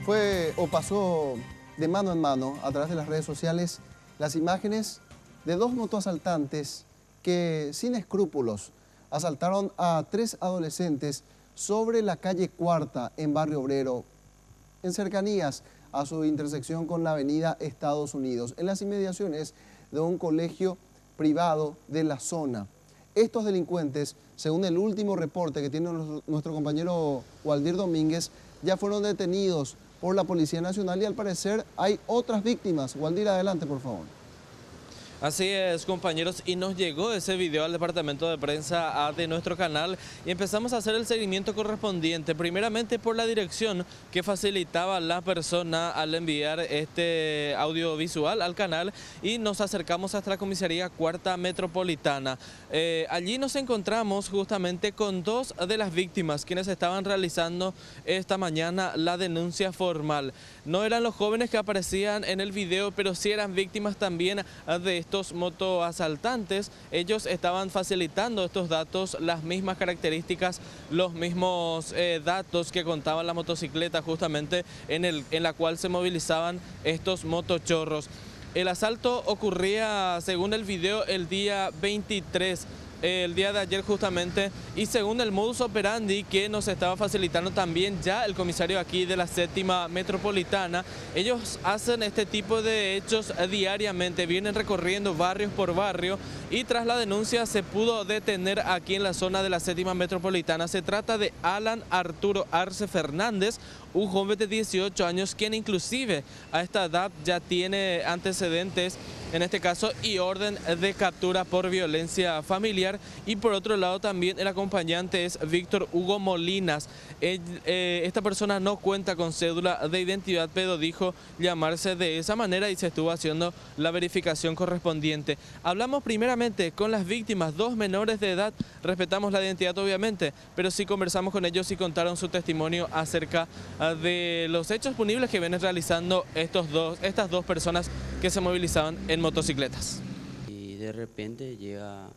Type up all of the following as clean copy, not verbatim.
Fue o pasó de mano en mano a través de las redes sociales las imágenes de dos motoasaltantes que sin escrúpulos asaltaron a 3 adolescentes sobre la calle Cuarta en Barrio Obrero, en cercanías a su intersección con la avenida Estados Unidos, en las inmediaciones de un colegio privado de la zona. Estos delincuentes, según el último reporte que tiene nuestro compañero Waldir Domínguez, ya fueron detenidos por la Policía Nacional y al parecer hay otras víctimas. Waldir, adelante, por favor. Así es, compañeros, y nos llegó ese video al departamento de prensa de nuestro canal y empezamos a hacer el seguimiento correspondiente, primeramente por la dirección que facilitaba la persona al enviar este audiovisual al canal, y nos acercamos hasta la comisaría Cuarta Metropolitana. Allí nos encontramos justamente con 2 de las víctimas quienes estaban realizando esta mañana la denuncia formal. No eran los jóvenes que aparecían en el video, pero sí eran víctimas también de estos motoasaltantes. Ellos estaban facilitando estos datos, las mismas características, los mismos datos que contaban la motocicleta justamente en la cual se movilizaban estos motochorros. El asalto ocurría, según el video, el día 23, el día de ayer justamente, y según el modus operandi que nos estaba facilitando también ya el comisario aquí de la Séptima Metropolitana, ellos hacen este tipo de hechos diariamente, vienen recorriendo barrios por barrio, y tras la denuncia se pudo detener aquí en la zona de la Séptima Metropolitana. Se trata de Alan Arturo Arce Fernández, un joven de 18 años, quien inclusive a esta edad ya tiene antecedentes, en este caso, y orden de captura por violencia familiar. Y por otro lado también el acompañante es Víctor Hugo Molinas. Esta persona no cuenta con cédula de identidad, pero dijo llamarse de esa manera y se estuvo haciendo la verificación correspondiente. Hablamos primeramente con las víctimas, 2 menores de edad, respetamos la identidad obviamente, pero sí conversamos con ellos y contaron su testimonio acerca de los hechos punibles que vienen realizando estas dos personas que se movilizaban en motocicletas. Y de repente llega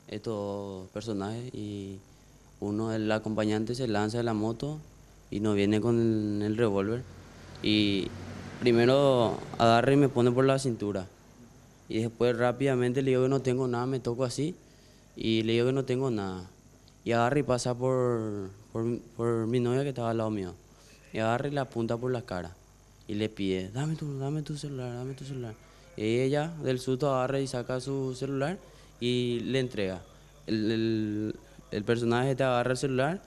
estos personajes y uno, el acompañante, se lanza de la moto y nos viene con el revólver y primero agarra y me pone por la cintura y después rápidamente le digo que no tengo nada, me toco así y le digo que no tengo nada y agarra y pasa por mi novia que estaba al lado mío y agarra y la apunta por la cara y le pide, dame tu celular, dame tu celular. Y ella del susto agarra y saca su celular y le entrega. El personaje te agarra el celular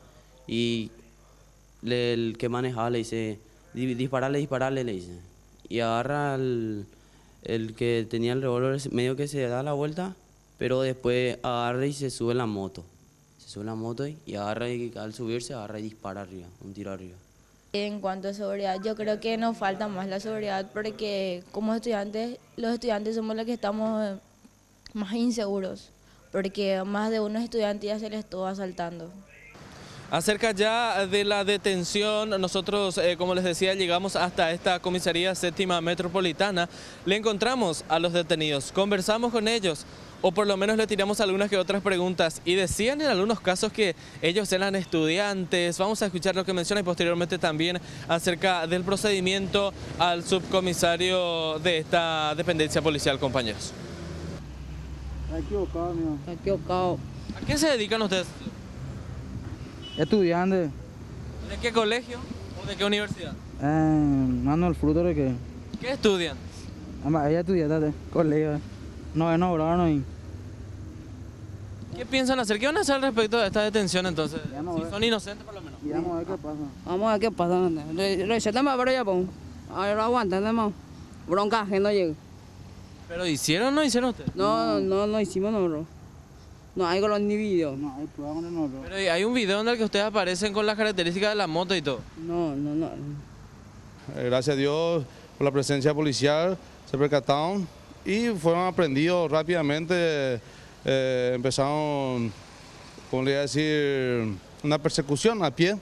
y el que manejaba le dice, disparale, le dice. Y agarra el que tenía el revólver, medio que se da la vuelta, pero después agarra y se sube en la moto. Se sube en la moto y agarra y al subirse agarra y dispara arriba, un tiro arriba. En cuanto a seguridad, yo creo que nos falta más la seguridad porque como estudiantes, los estudiantes somos los que estamos más inseguros, porque más de unos estudiantes ya se les estuvo asaltando. Acerca ya de la detención, nosotros, como les decía, llegamos hasta esta comisaría Séptima Metropolitana, le encontramos a los detenidos, conversamos con ellos, o por lo menos le tiramos algunas que otras preguntas, y decían en algunos casos que ellos eran estudiantes. Vamos a escuchar lo que menciona y posteriormente también acerca del procedimiento al subcomisario de esta dependencia policial, compañeros. Está equivocado, amigo. Está equivocado. ¿A qué se dedican ustedes? Estudiante. ¿De qué colegio o de qué universidad? Manuel Fruto de qué. ¿Qué estudian? Ella estudiante de colegio. No, bro, y... ¿Qué piensan hacer? ¿Qué van a hacer al respecto de esta detención entonces? Si son inocentes por lo menos. Y vamos a ver qué pasa. Vamos a ver qué pasa. Recetame para allá, pues. Ahora aguantemos. Bronca, que no llegue. ¿Pero hicieron o no hicieron ustedes? No hicimos, no, bro. No hay con ni video. No, hay pruebas, no, bro. Pero hay un video en el que ustedes aparecen con las características de la moto y todo. No. Gracias a Dios por la presencia policial, se percataron y fueron aprendidos rápidamente. Empezaron, como le iba a decir, una persecución a pie.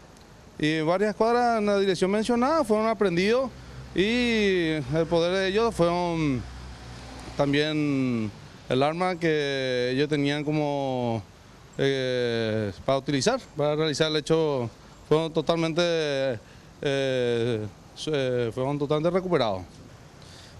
Y varias cuadras en la dirección mencionada fueron aprendidos y el poder de ellos fueron también el arma que ellos tenían como para utilizar, para realizar el hecho, fueron totalmente fueron totalmente recuperados.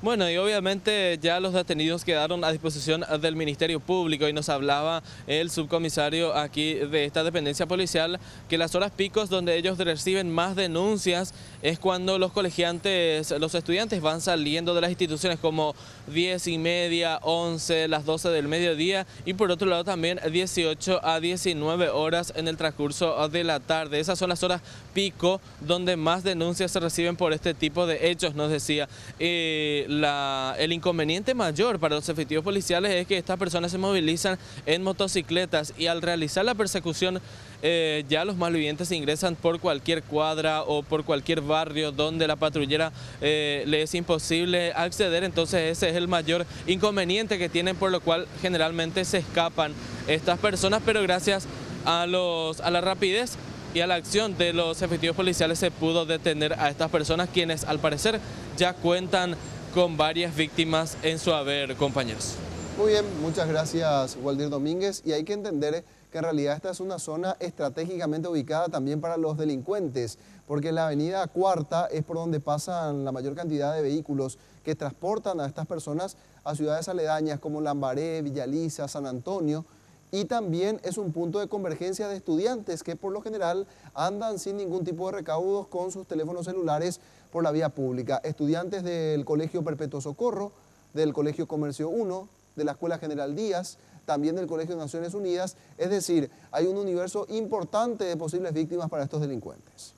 Bueno, y obviamente ya los detenidos quedaron a disposición del Ministerio Público y nos hablaba el subcomisario aquí de esta dependencia policial que las horas picos donde ellos reciben más denuncias es cuando los colegiantes, los estudiantes van saliendo de las instituciones como 10:30, 11, las 12 del mediodía y por otro lado también 18 a 19 horas en el transcurso de la tarde. Esas son las horas pico donde más denuncias se reciben por este tipo de hechos, nos decía. El inconveniente mayor para los efectivos policiales es que estas personas se movilizan en motocicletas y al realizar la persecución ya los malvivientes ingresan por cualquier cuadra o por cualquier barrio donde la patrullera le es imposible acceder, entonces ese es el mayor inconveniente que tienen, por lo cual generalmente se escapan estas personas, pero gracias a la rapidez y a la acción de los efectivos policiales se pudo detener a estas personas quienes al parecer ya cuentan con varias víctimas en su haber, compañeros. Muy bien, muchas gracias, Waldir Domínguez. Y hay que entender que en realidad esta es una zona estratégicamente ubicada también para los delincuentes, porque la avenida Cuarta es por donde pasan la mayor cantidad de vehículos que transportan a estas personas a ciudades aledañas como Lambaré, Villaliza, San Antonio, y también es un punto de convergencia de estudiantes que por lo general andan sin ningún tipo de recaudos con sus teléfonos celulares por la vía pública. Estudiantes del Colegio Perpetuo Socorro, del Colegio Comercio 1, de la Escuela General Díaz, también del Colegio Naciones Unidas, es decir, hay un universo importante de posibles víctimas para estos delincuentes.